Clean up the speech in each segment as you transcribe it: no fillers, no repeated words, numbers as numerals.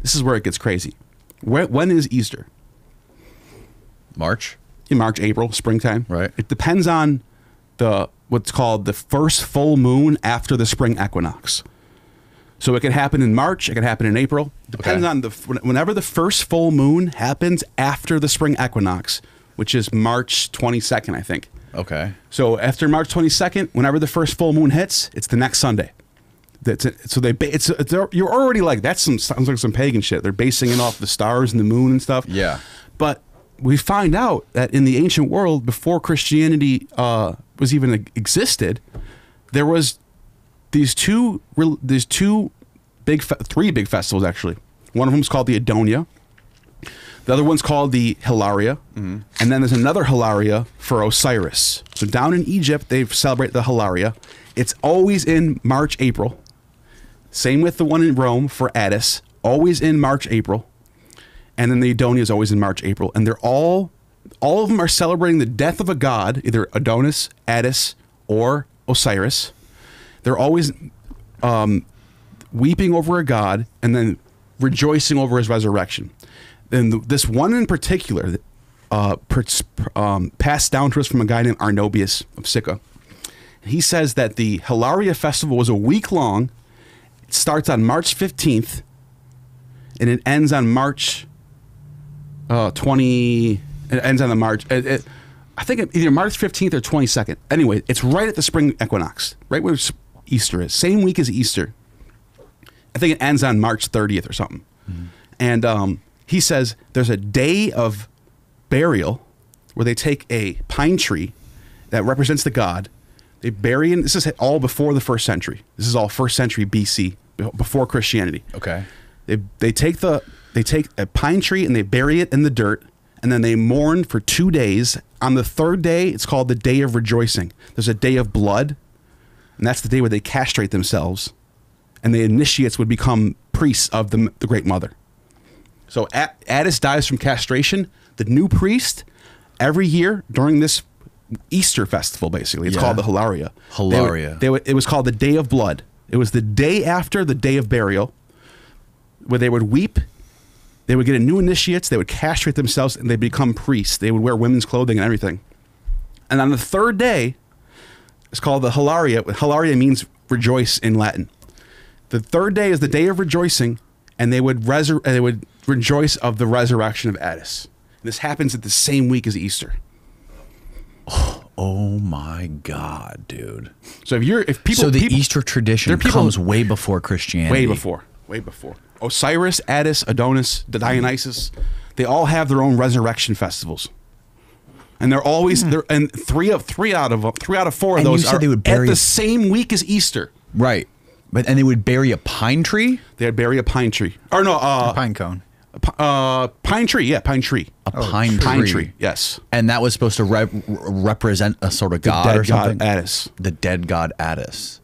This is where it gets crazy. When is Easter? March? In March, April, springtime. Right. It depends on what's called the first full moon after the spring equinox. So it can happen in March. It can happen in April. Depends on whenever the first full moon happens after the spring equinox, which is March 22nd, I think. Okay. So after March 22nd, whenever the first full moon hits, it's the next Sunday. That's it. So you're already like, sounds like some pagan shit. They're basing it off the stars and the moon and stuff. Yeah. But we find out that in the ancient world, before Christianity was even existed, there was three big festivals actually. One of them is called the Adonia. The other one's called the Hilaria, and then there's another Hilaria for Osiris. So down in Egypt, they celebrate the Hilaria. It's always in March, April. Same with the one in Rome for Attis, always in March, April. And then the Adonia is always in March, April. And they're all of them are celebrating the death of a god, either Adonis, Attis, or Osiris. They're always weeping over a god and then rejoicing over his resurrection. And this one in particular, passed down to us from a guy named Arnobius of Sicca. He says that the Hilaria festival was a week long. It starts on March 15th, and it ends on March 20. It ends on the March. I think either March 15th or 22nd. Anyway, it's right at the spring equinox, right where Easter is. Same week as Easter. I think it ends on March 30th or something. And he says there's a day of burial where they take a pine tree that represents the god. They bury it. This is all before the 1st century. This is all 1st century BC, before Christianity. Okay. They take a pine tree and they bury it in the dirt, and then they mourn for 2 days. On the 3rd day, it's called the Day of Rejoicing. There's a day of blood, and that's the day where they castrate themselves, and the initiates would become priests of the Great Mother. So Attis dies from castration. The new priest, every year during this Easter festival, basically, it's called the Hilaria. It was called the Day of Blood. It was the day after the day of burial, where they would weep. They would get a new initiates. They would castrate themselves, and they become priests. They would wear women's clothing and everything. And on the 3rd day, it's called the Hilaria. Hilaria means rejoice in Latin. The 3rd day is the day of rejoicing, and they would rejoice of the resurrection of Attis. And this happens at the same week as Easter. Oh my God, dude! So the Easter tradition comes way before Christianity. Way before. Osiris, Attis, Adonis, Dionysus, they all have their own resurrection festivals, and they're always and three out of four of those are at the same week as Easter. Right, and they would bury a pine tree. They'd bury a pine tree, or no, a pine cone. Pine tree, yeah, pine tree. Pine tree, yes. And that was supposed to represent a sort of god or something. God Attis. The dead god Attis.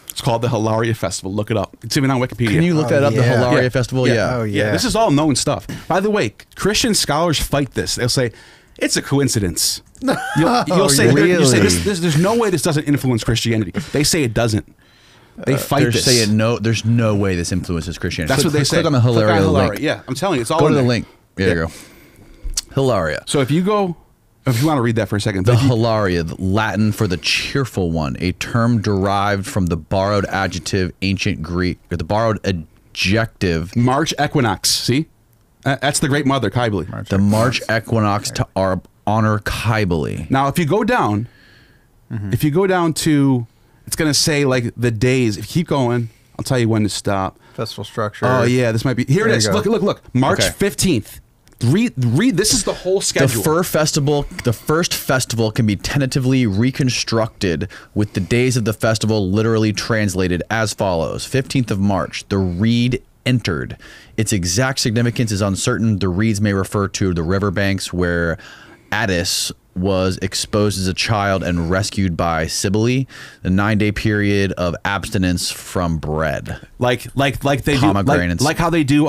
It's called the Hilaria Festival. Look it up. It's even on Wikipedia. Can you look that up? The Hilaria Festival. Yeah. Oh yeah. This is all known stuff. By the way, Christian scholars fight this. They'll say it's a coincidence. You'll say, really? You say there's no way this doesn't influence Christianity. They say it doesn't. They fight this. They say there's no way this influences Christianity. That's what they say. Click on the Hilaria link. Yeah, I'm telling you, it's all Go in to the there. link. There you go. Hilaria. So if you want to read that for a second. The Hilaria, Latin for the cheerful one, a term derived from the borrowed adjective ancient Greek, or the borrowed adjective. March equinox, see? That's the Great Mother, Cybele. March equinox to honor Cybele. Now, if you go down, to, it's going to say like the days. If you keep going, I'll tell you when to stop. Festival structure. Oh yeah, this might be, here it is. Look. March 15th. Read. This is the whole schedule. The first festival can be tentatively reconstructed with the days of the festival literally translated as follows: 15th of March, the reed entered. Its exact significance is uncertain. The reeds may refer to the riverbanks where Attis was exposed as a child and rescued by Cybele. The 9-day period of abstinence from bread, like they do, like how they do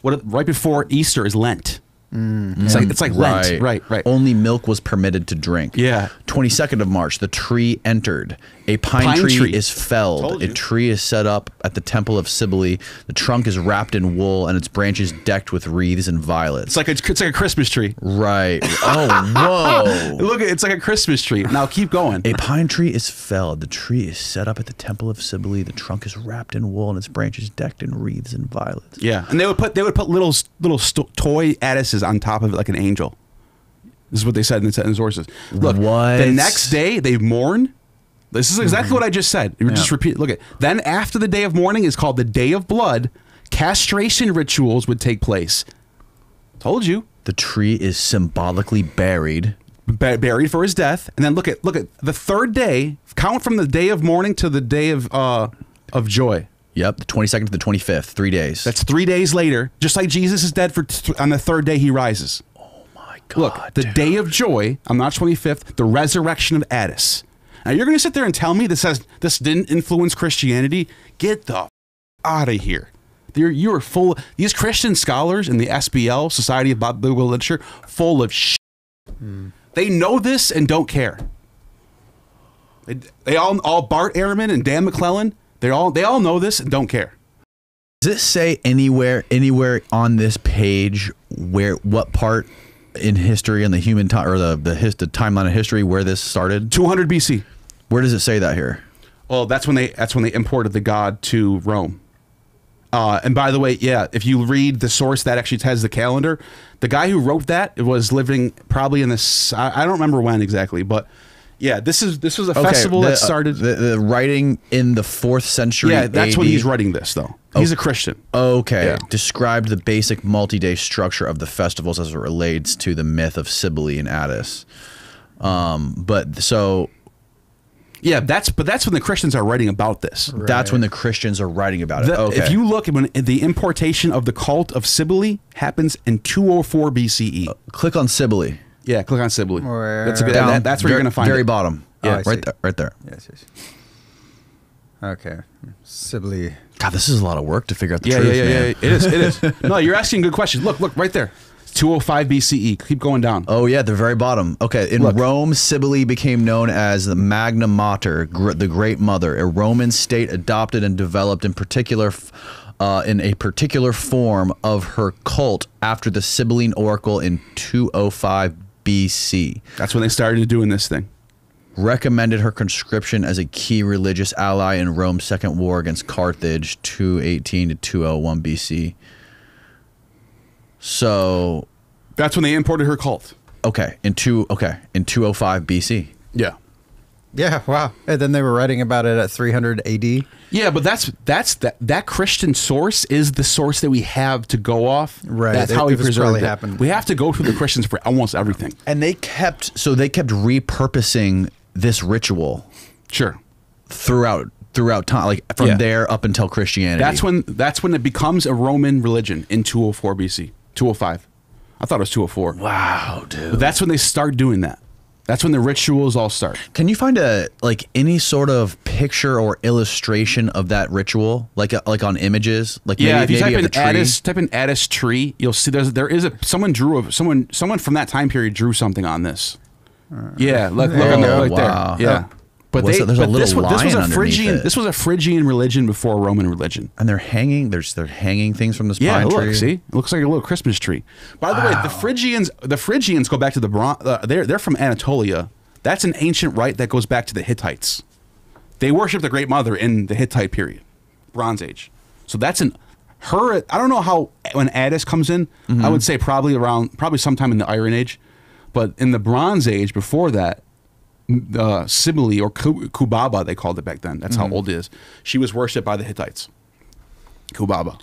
right before Easter is Lent. It's like Lent. Right. Only milk was permitted to drink. Yeah. 22nd of March, the tree entered. A pine tree is felled. A tree is set up at the temple of Cybele. The trunk is wrapped in wool and its branches decked with wreaths and violets. It's like a Christmas tree. Right. Oh, whoa. Look, it's like a Christmas tree. Now keep going. A pine tree is felled. The tree is set up at the temple of Cybele. The trunk is wrapped in wool and its branches decked in wreaths and violets. Yeah, and they would put little toy Addises on top of it like an angel. This is what they said in the sources. Look, the next day they mourn. This is exactly what I just said. Just repeat. Look at. Then after the day of mourning is called the Day of Blood. Castration rituals would take place. Told you. The tree is symbolically buried. Buried for his death, and then look at the third day. Count from the day of mourning to the day of joy. Yep, the 22nd to the 25th, 3 days. That's 3 days later. Just like Jesus is dead on the third day he rises. Oh my God! Look, the day of joy on March 25th, the resurrection of Addis. Now you're going to sit there and tell me this didn't influence Christianity? Get the out of here! You are full. These Christian scholars in the SBL Society of Biblical Literature full of shit. They know this and don't care. They all Bart Ehrman and Dan McClellan. They all know this and don't care. Does it say anywhere on this page what part in history and the human time or the timeline of history where this started? 200 BC. Where does it say that here? Well, that's when they imported the god to Rome. And by the way, yeah, if you read the source that actually has the calendar, the guy who wrote that was living probably in this. I don't remember when exactly, but. Yeah, this was a festival that started the writing in the 4th century. Yeah, that's AD. when he's writing this, though. He's a Christian. Okay, yeah. Described the basic multi-day structure of the festivals as it relates to the myth of Cybele and Addis. Yeah, that's when the Christians are writing about this. Right. That's when the Christians are writing about it. Okay. If you look at when the importation of the cult of Cybele happens in 204 BCE. Click on Cybele. Yeah, click on Cybele. That's where you're going to find very it. bottom. Yeah, right there. Yes. Okay, Cybele. God, this is a lot of work to figure out the truth, man. Yeah. It is. No, you're asking good questions. Look, right there. 205 BCE. Keep going down. Oh yeah, the very bottom. Okay, in Rome, Cybele became known as the Magna Mater, the Great Mother, a Roman state adopted and developed in a particular form of her cult after the Sibylline oracle in 205 BC. That's when they started doing this thing. Recommended her conscription as a key religious ally in Rome's second war against Carthage, 218 to 201 BC. So that's when they imported her cult. In 205 BC. Yeah. Yeah, wow. And then they were writing about it at 300 AD. Yeah, but that Christian source is the source that we have to go off. Right. That's how we preserved it. Happened. We have to go through the Christians for almost everything. And they kept repurposing this ritual. Sure. Throughout time, like from there up until Christianity. That's when it becomes a Roman religion in 204 BC. 205. I thought it was 204. Wow, dude. But that's when they start doing that. That's when the rituals all start. Can you find any sort of picture or illustration of that ritual, like on images? Like if you type in Addis tree, you'll see someone from that time period drew something on this. Yeah, look on the right there. Yeah. But this was a Phrygian. This was a Phrygian religion before a Roman religion. And they're hanging. They're hanging things from this pine tree. Look, see, it looks like a little Christmas tree. By the way, the Phrygians go back to they're from Anatolia. That's an ancient rite that goes back to the Hittites. They worship the Great Mother in the Hittite period, Bronze Age. So that's I don't know how when Addis comes in. I would say probably sometime in the Iron Age, but in the Bronze Age before that. Cybele or Kubaba, they called it back then. That's how old it is. She was worshipped by the Hittites. Kubaba.